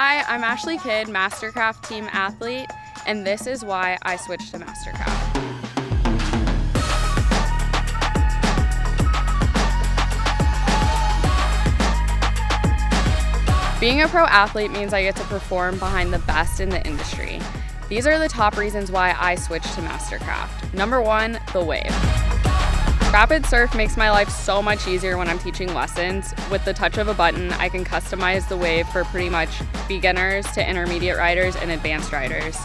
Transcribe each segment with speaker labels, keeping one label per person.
Speaker 1: Hi, I'm Ashley Kidd, MasterCraft team athlete, and this is why I switched to MasterCraft. Being a pro athlete means I get to perform behind the best in the industry. These are the top reasons why I switched to MasterCraft. Number one, the wave. Rapid surf makes my life so much easier when I'm teaching lessons. With the touch of a button, I can customize the wave for pretty much beginners to intermediate riders and advanced riders.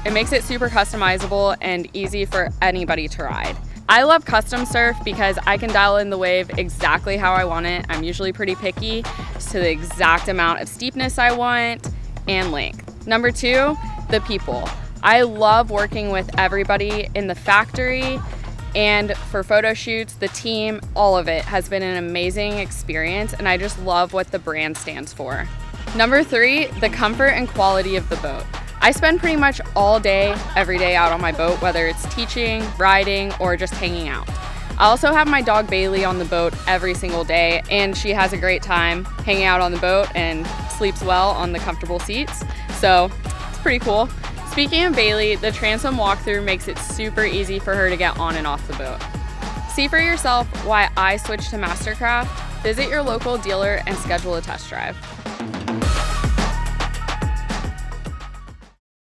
Speaker 1: It makes it super customizable and easy for anybody to ride. I love custom surf because I can dial in the wave exactly how I want it. I'm usually pretty picky to the exact amount of steepness I want and length. Number two, the people. I love working with everybody in the factory, and for photo shoots, the team, all of it has been an amazing experience, and I just love what the brand stands for. Number three, the comfort and quality of the boat. I spend pretty much all day, every day out on my boat, whether it's teaching, riding, or just hanging out. I also have my dog Bailey on the boat every single day, and she has a great time hanging out on the boat and sleeps well on the comfortable seats, so it's pretty cool. Speaking of Bailey, the transom walkthrough makes it super easy for her to get on and off the boat. See for yourself why I switched to MasterCraft. Visit your local dealer and schedule a test drive.